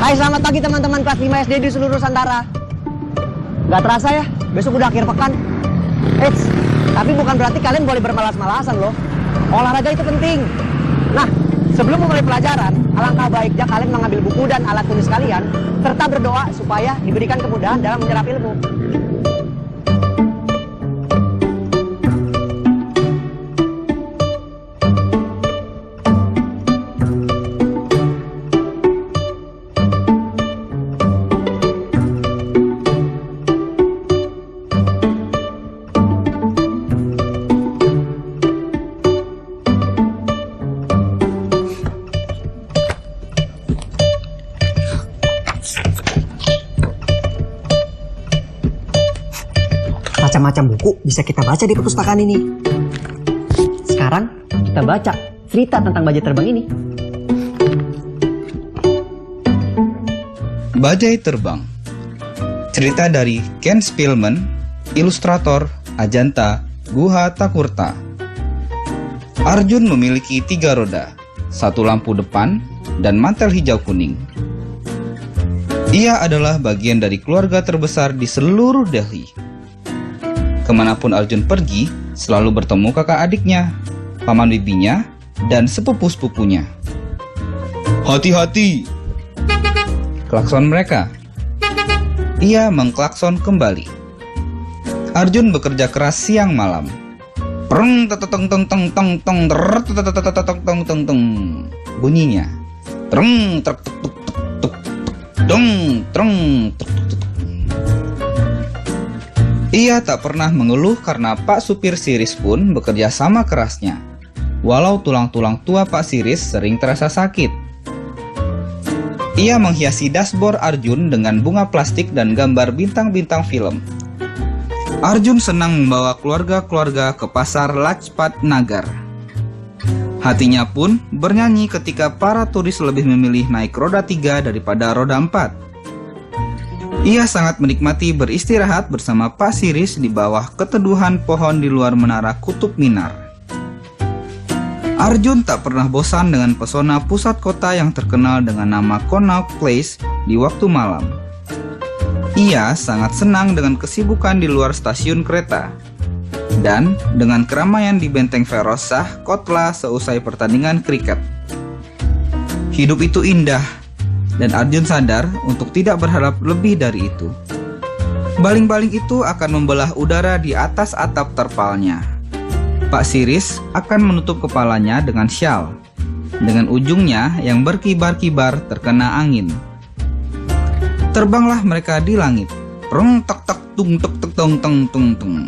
Hai, selamat pagi teman-teman kelas 5 SD di seluruh Nusantara. Gak terasa ya, besok udah akhir pekan. Eits, tapi bukan berarti kalian boleh bermalas-malasan loh. Olahraga itu penting. Nah, sebelum memulai pelajaran, alangkah baiknya kalian mengambil buku dan alat tulis kalian, serta berdoa supaya diberikan kemudahan dalam menyerap ilmu. Macam-macam buku bisa kita baca di perpustakaan ini. Sekarang kita baca cerita tentang bajai terbang ini. Bajai Terbang. Cerita dari Ken Spillman, ilustrator Ajanta Guha Thakurta. Arjun memiliki 3 roda, 1 lampu depan, dan mantel hijau kuning. Ia adalah bagian dari keluarga terbesar di seluruh Delhi. Kemanapun Arjun pergi, selalu bertemu kakak adiknya, paman bibinya, dan sepupu-sepupunya. Hati-hati! Klakson mereka. Ia mengklakson kembali. Arjun bekerja keras siang malam. Preng teteng teng teng teng teng teng teng teng bunyinya. Treng trek tuk tuk tuk dong treng tuk tuk tuk. Ia tak pernah mengeluh karena Pak Supir Siris pun bekerja sama kerasnya, walau tulang-tulang tua Pak Siris sering terasa sakit. Ia menghiasi dashboard Arjun dengan bunga plastik dan gambar bintang-bintang film. Arjun senang membawa keluarga-keluarga ke pasar Lajpat Nagar. Hatinya pun bernyanyi ketika para turis lebih memilih naik roda 3 daripada roda 4. Ia sangat menikmati beristirahat bersama Pak Siris di bawah keteduhan pohon di luar menara Kutub Minar. Arjun tak pernah bosan dengan pesona pusat kota yang terkenal dengan nama Connaught Place di waktu malam. Ia sangat senang dengan kesibukan di luar stasiun kereta dan dengan keramaian di benteng Ferozshah Kotla seusai pertandingan kriket. Hidup itu indah, dan Arjun sadar untuk tidak berharap lebih dari itu. Baling-baling itu akan membelah udara di atas atap terpalnya. Pak Siris akan menutup kepalanya dengan syal, dengan ujungnya yang berkibar-kibar terkena angin. Terbanglah mereka di langit. Preng tek tek tung tek tek tung tung tung tung.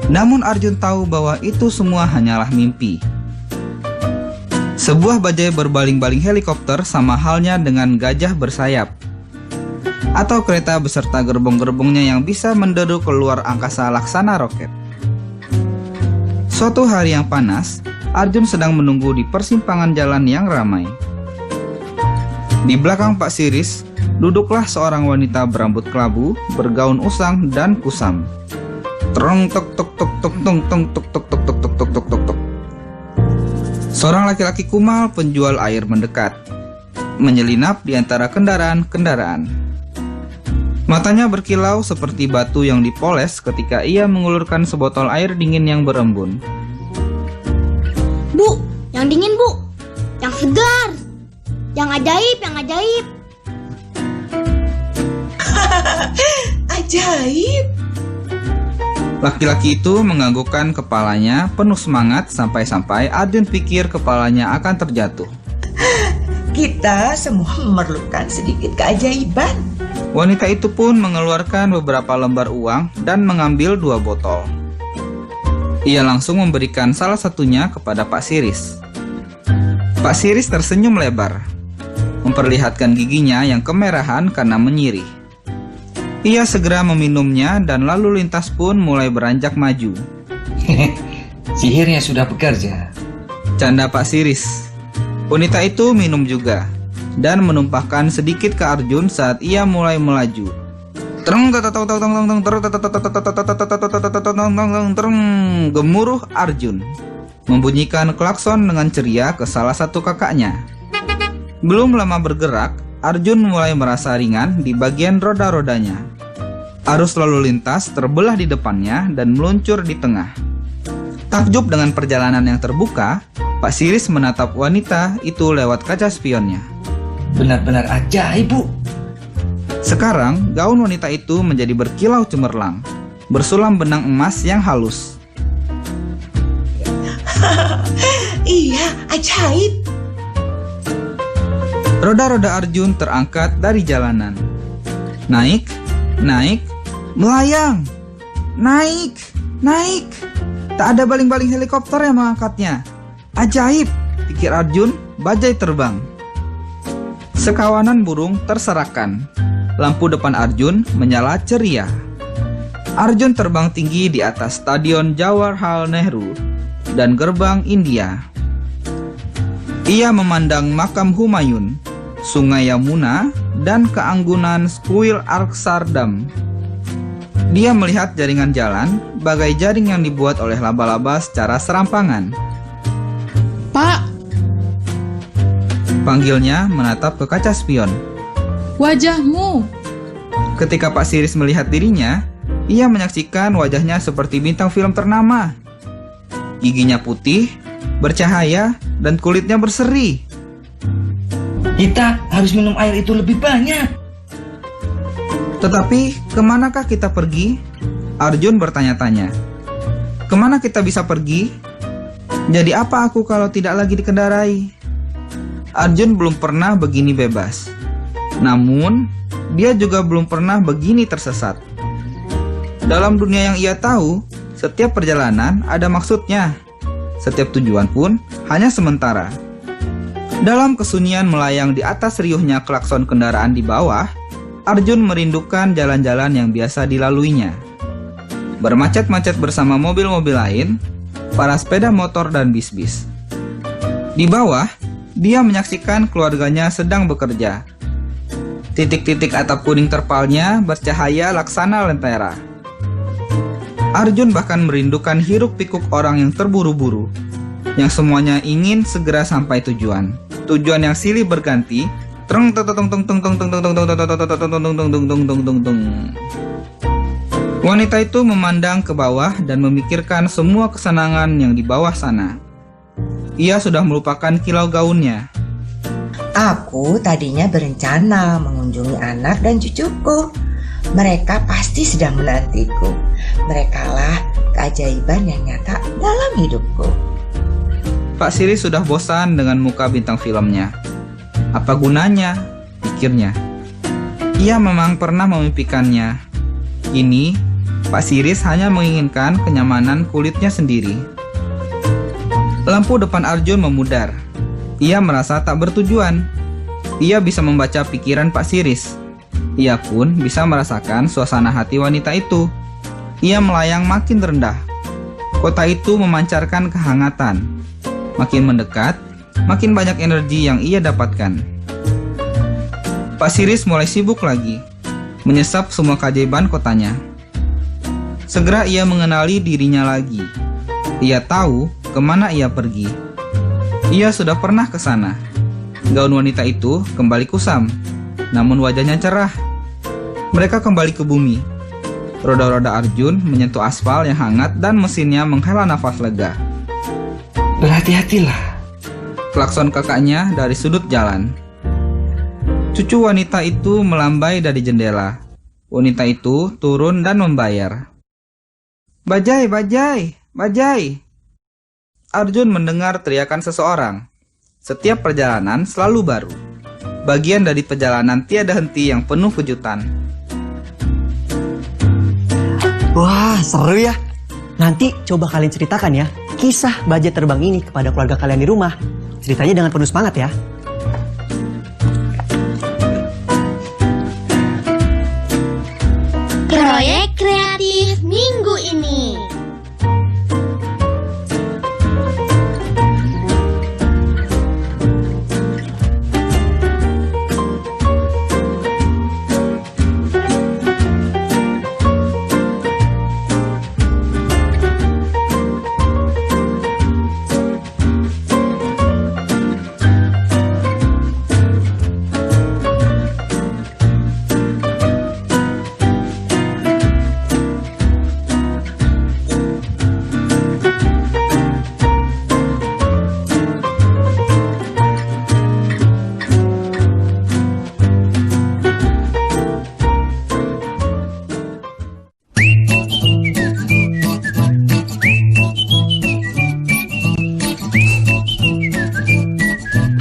Namun Arjun tahu bahwa itu semua hanyalah mimpi. Sebuah bajai berbaling-baling helikopter sama halnya dengan gajah bersayap, atau kereta beserta gerbong-gerbongnya yang bisa menderu keluar angkasa laksana roket. Suatu hari yang panas, Arjun sedang menunggu di persimpangan jalan yang ramai. Di belakang Pak Siris, duduklah seorang wanita berambut kelabu, bergaun usang dan kusam. Trong tok tok tok tok tok tok tok tok tok tok tok tok tok tok. Seorang laki-laki kumal penjual air mendekat, menyelinap di antara kendaraan-kendaraan. Matanya berkilau seperti batu yang dipoles ketika ia mengulurkan sebotol air dingin yang berembun. Bu, yang dingin bu, yang Segar. Yang ajaib, yang ajaib. Ajaib. Laki-laki itu menganggukkan kepalanya penuh semangat sampai-sampai Arjun pikir kepalanya akan terjatuh. Kita semua memerlukan sedikit keajaiban. Wanita itu pun mengeluarkan beberapa lembar uang dan mengambil 2 botol. Ia langsung memberikan salah satunya kepada Pak Siris. Pak Siris tersenyum lebar, memperlihatkan giginya yang kemerahan karena menyirih. Ia segera meminumnya dan lalu lintas pun mulai beranjak maju. Sihirnya sudah bekerja. Canda Pak Siris. Wanita itu minum juga dan menumpahkan sedikit ke Arjun saat ia mulai melaju. Gemuruh Arjun membunyikan klakson dengan ceria ke salah satu kakaknya. Belum lama bergerak, Arjun mulai merasa ringan di bagian roda-rodanya. Arus lalu lintas terbelah di depannya dan meluncur di tengah. Takjub dengan perjalanan yang terbuka, Pak Siris menatap wanita itu lewat kaca spionnya. Benar-benar ajaib, Bu. Sekarang, gaun wanita itu menjadi berkilau cemerlang, bersulam benang emas yang halus. Iya, ajaib. Roda-roda Arjun terangkat dari jalanan. Naik, naik, melayang. Naik, naik. Tak ada baling-baling helikopter yang mengangkatnya. Ajaib, pikir Arjun, bajai terbang. Sekawanan burung terserakan. Lampu depan Arjun menyala ceria. Arjun terbang tinggi di atas Stadion Jawaharlal Nehru dan gerbang India. Ia memandang makam Humayun, Sungai Yamuna, dan keanggunan Squirrel Arksardam. Dia melihat jaringan jalan bagai jaring yang dibuat oleh laba-laba secara serampangan. Pak, Panggilnya menatap ke kaca spion. wajahmu. Ketika Pak Siris melihat dirinya, ia menyaksikan wajahnya seperti bintang film ternama. Giginya putih, bercahaya, dan kulitnya berseri. Kita harus minum air itu lebih banyak. Tetapi, kemanakah kita pergi? Arjun bertanya-tanya. Kemana kita bisa pergi? Jadi apa aku kalau tidak lagi dikendarai? Arjun belum pernah begini bebas. Namun, dia juga belum pernah begini tersesat. Dalam dunia yang ia tahu, setiap perjalanan ada maksudnya. Setiap tujuan pun hanya sementara. Dalam kesunyian melayang di atas riuhnya klakson kendaraan di bawah, Arjun merindukan jalan-jalan yang biasa dilaluinya. Bermacet-macet bersama mobil-mobil lain, para sepeda motor dan bis-bis. Di bawah, dia menyaksikan keluarganya sedang bekerja. Titik-titik atap kuning terpalnya bercahaya laksana lentera. Arjun bahkan merindukan hiruk-pikuk orang yang terburu-buru, yang semuanya ingin segera sampai tujuan. Tujuan yang silih berganti. Wanita itu memandang ke bawah dan memikirkan semua kesenangan yang di bawah sana. Ia sudah melupakan kilau gaunnya. Aku tadinya berencana mengunjungi anak dan cucuku. Mereka pasti sedang menantiku. Merekalah keajaiban yang nyata dalam hidupku. Pak Siris sudah bosan dengan muka bintang filmnya. Apa gunanya? Pikirnya. Ia memang pernah memimpikannya. Kini, Pak Siris hanya menginginkan kenyamanan kulitnya sendiri. Lampu depan Arjun memudar. Ia merasa tak bertujuan. Ia bisa membaca pikiran Pak Siris. Ia pun bisa merasakan suasana hati wanita itu. Ia melayang makin rendah. Kota itu memancarkan kehangatan. Makin mendekat, makin banyak energi yang ia dapatkan. Pak Siris mulai sibuk lagi, menyesap semua keajaiban kotanya. Segera ia mengenali dirinya lagi. Ia tahu kemana ia pergi. Ia sudah pernah ke sana. Gaun wanita itu kembali kusam, namun wajahnya cerah. Mereka kembali ke bumi. Roda-roda Arjun menyentuh aspal yang hangat dan mesinnya menghela nafas lega. Berhati-hatilah. klakson kakaknya dari sudut jalan. Cucu wanita itu melambai dari jendela. Wanita itu turun dan membayar. "Bajai, bajai, bajai!" Arjun mendengar teriakan seseorang. Setiap perjalanan selalu baru. Bagian dari perjalanan tiada henti yang penuh kejutan. Wah, seru ya. Nanti coba kalian ceritakan ya kisah bajai terbang ini kepada keluarga kalian di rumah. Ceritanya dengan penuh semangat ya. Proyek kreatif minggu ini.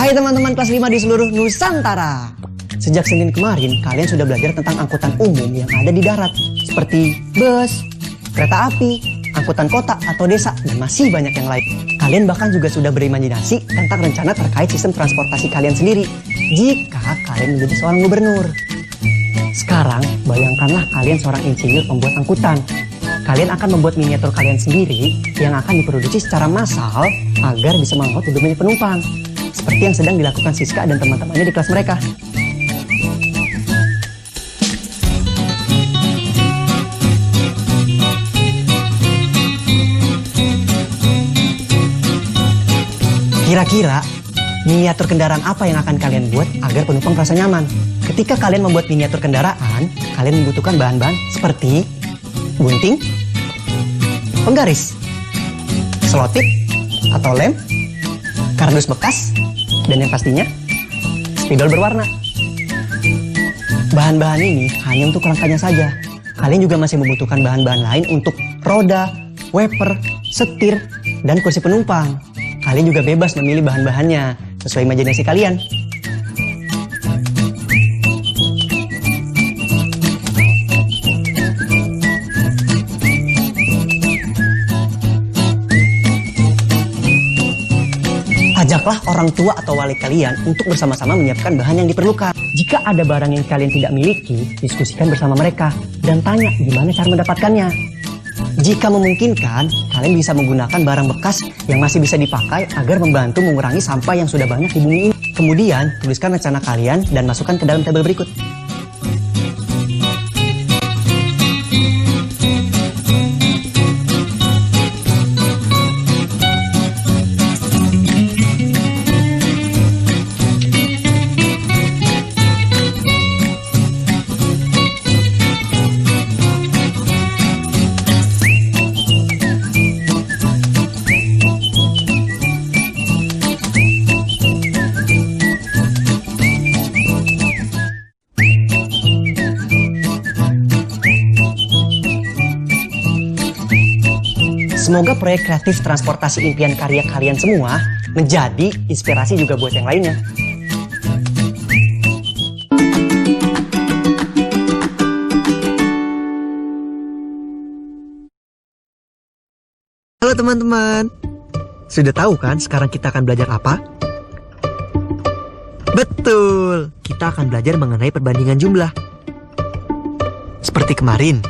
Hai teman-teman kelas 5 di seluruh Nusantara. Sejak Senin kemarin, kalian sudah belajar tentang angkutan umum yang ada di darat. Seperti bus, kereta api, angkutan kota atau desa, dan masih banyak yang lain. Kalian bahkan juga sudah berimajinasi tentang rencana terkait sistem transportasi kalian sendiri jika kalian menjadi seorang gubernur. Sekarang, bayangkanlah kalian seorang insinyur pembuat angkutan. Kalian akan membuat miniatur kalian sendiri yang akan diproduksi secara massal agar bisa mengangkut lebih banyak penumpang. Seperti yang sedang dilakukan Siska dan teman-temannya di kelas mereka. Kira-kira miniatur kendaraan apa yang akan kalian buat agar penumpang merasa nyaman? Ketika kalian membuat miniatur kendaraan, kalian membutuhkan bahan-bahan seperti gunting, penggaris, selotip atau lem, kardus bekas, dan yang pastinya spidol berwarna. Bahan-bahan ini hanya untuk rangkanya saja. Kalian juga masih membutuhkan bahan-bahan lain untuk roda, wiper, setir, dan kursi penumpang. Kalian juga bebas memilih bahan-bahannya sesuai imajinasi kalian. Ajaklah orang tua atau wali kalian untuk bersama-sama menyiapkan bahan yang diperlukan. Jika ada barang yang kalian tidak miliki, diskusikan bersama mereka dan tanya gimana cara mendapatkannya. Jika memungkinkan, kalian bisa menggunakan barang bekas yang masih bisa dipakai agar membantu mengurangi sampah yang sudah banyak di bumi ini. Kemudian, tuliskan rencana kalian dan masukkan ke dalam tabel berikut. Semoga proyek kreatif transportasi impian karya kalian semua menjadi inspirasi juga buat yang lainnya. Halo teman-teman, sudah tahu kan sekarang kita akan belajar apa? Betul, kita akan belajar mengenai perbandingan jumlah. Seperti kemarin,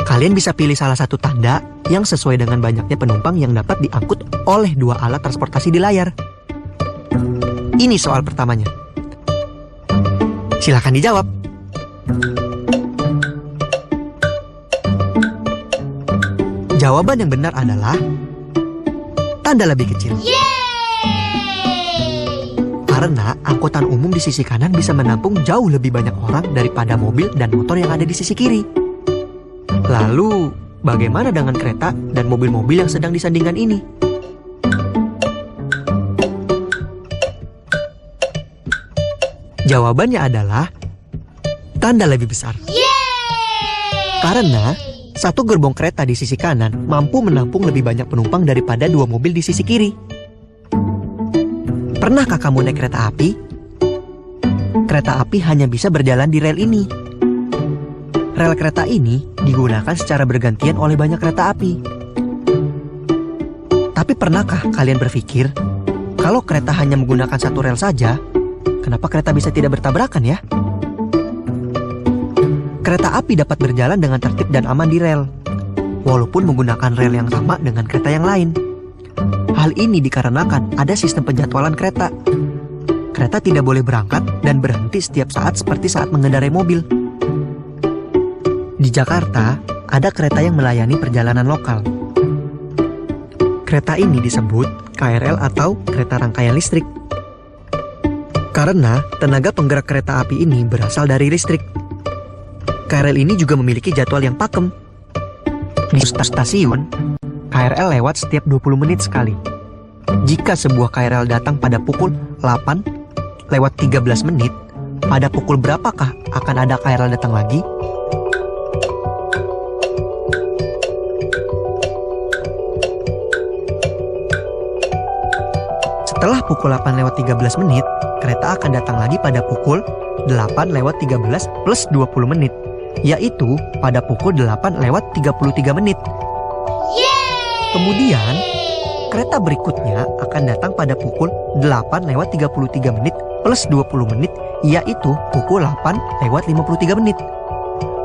kalian bisa pilih salah satu tanda yang sesuai dengan banyaknya penumpang yang dapat diangkut oleh dua alat transportasi di layar. Ini soal pertamanya. Silakan dijawab. Jawaban yang benar adalah tanda lebih kecil. Karena angkutan umum di sisi kanan bisa menampung jauh lebih banyak orang daripada mobil dan motor yang ada di sisi kiri. Lalu, bagaimana dengan kereta dan mobil-mobil yang sedang disandingkan ini? Jawabannya adalah tanda lebih besar. Karena satu gerbong kereta di sisi kanan mampu menampung lebih banyak penumpang daripada 2 mobil di sisi kiri. Pernahkah kamu naik kereta api? Kereta api hanya bisa berjalan di rel ini. Rel kereta ini digunakan secara bergantian oleh banyak kereta api. Tapi pernahkah kalian berpikir, kalau kereta hanya menggunakan satu rel saja, kenapa kereta bisa tidak bertabrakan ya? Kereta api dapat berjalan dengan tertib dan aman di rel, walaupun menggunakan rel yang sama dengan kereta yang lain. Hal ini dikarenakan ada sistem penjadwalan kereta. Kereta tidak boleh berangkat dan berhenti setiap saat seperti saat mengendarai mobil. Di Jakarta, ada kereta yang melayani perjalanan lokal. Kereta ini disebut KRL atau kereta rangkaian listrik. Karena tenaga penggerak kereta api ini berasal dari listrik. KRL ini juga memiliki jadwal yang pakem. Di stasiun, KRL lewat setiap 20 menit sekali. Jika sebuah KRL datang pada pukul 8 lewat 13 menit, pada pukul berapakah akan ada KRL datang lagi? Setelah pukul 8 lewat 13 menit, kereta akan datang lagi pada pukul 8 lewat 13 plus 20 menit, yaitu pada pukul 8 lewat 33 menit. Kemudian, kereta berikutnya akan datang pada pukul 8 lewat 33 menit plus 20 menit, yaitu pukul 8 lewat 53 menit.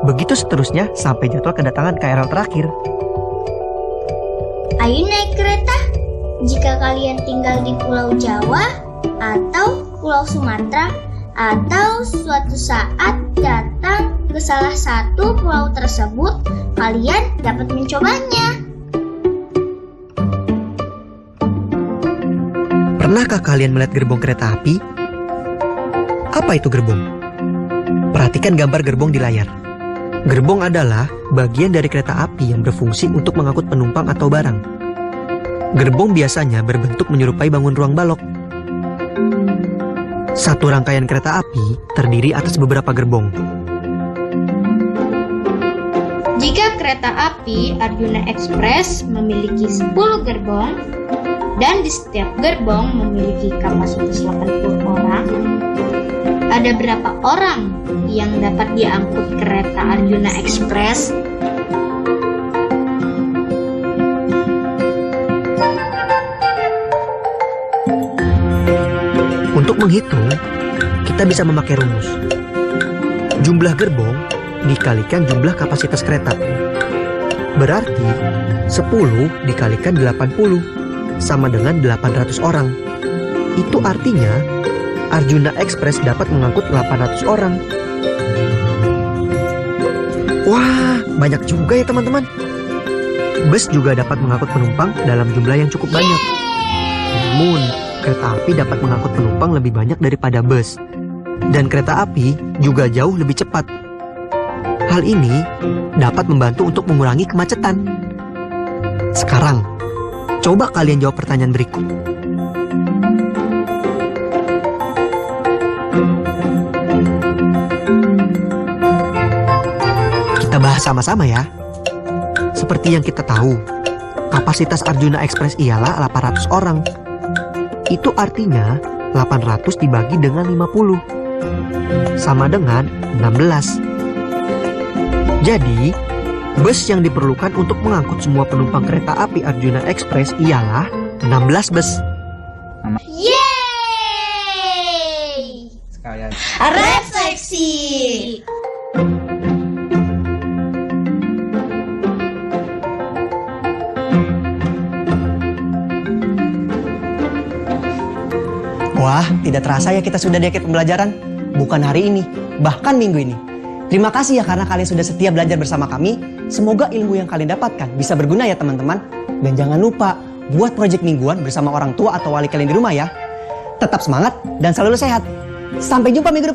Begitu seterusnya sampai jadwal kedatangan KRL terakhir. Ayo naik kereta. Jika kalian tinggal di Pulau Jawa atau Pulau Sumatera, atau suatu saat datang ke salah satu pulau tersebut, kalian dapat mencobanya. Pernahkah kalian melihat gerbong kereta api? Apa itu gerbong? Perhatikan gambar gerbong di layar. Gerbong adalah bagian dari kereta api yang berfungsi untuk mengangkut penumpang atau barang. Gerbong biasanya berbentuk menyerupai bangun ruang balok. Satu rangkaian kereta api terdiri atas beberapa gerbong. Jika kereta api Arjuna Express memiliki 10 gerbong dan di setiap gerbong memiliki kapasitas 80 orang, ada berapa orang yang dapat diangkut kereta Arjuna Express? Untuk menghitung, kita bisa memakai rumus. Jumlah gerbong dikalikan jumlah kapasitas kereta. Berarti 10 dikalikan 80 sama dengan 800 orang. Itu artinya Arjuna Express dapat mengangkut 800 orang. Wah, banyak juga ya teman-teman. Bus juga dapat mengangkut penumpang dalam jumlah yang cukup banyak. Namun, kereta api dapat mengangkut penumpang lebih banyak daripada bus. Dan kereta api juga jauh lebih cepat. Hal ini dapat membantu untuk mengurangi kemacetan. Sekarang, coba kalian jawab pertanyaan berikut. Kita bahas sama-sama ya. Seperti yang kita tahu, kapasitas Arjuna Express ialah 800 orang. Itu artinya 800 dibagi dengan 50 sama dengan 16. Jadi, bus yang diperlukan untuk mengangkut semua penumpang kereta api Arjuna Express ialah 16 bus. Yeay! Sekalian. Refleksi. Wah, tidak terasa ya kita sudah di akhir pembelajaran. Bukan hari ini, bahkan minggu ini. Terima kasih ya karena kalian sudah setia belajar bersama kami. Semoga ilmu yang kalian dapatkan bisa berguna ya teman-teman. Dan jangan lupa buat proyek mingguan bersama orang tua atau wali kalian di rumah ya. Tetap semangat dan selalu sehat. Sampai jumpa minggu depan.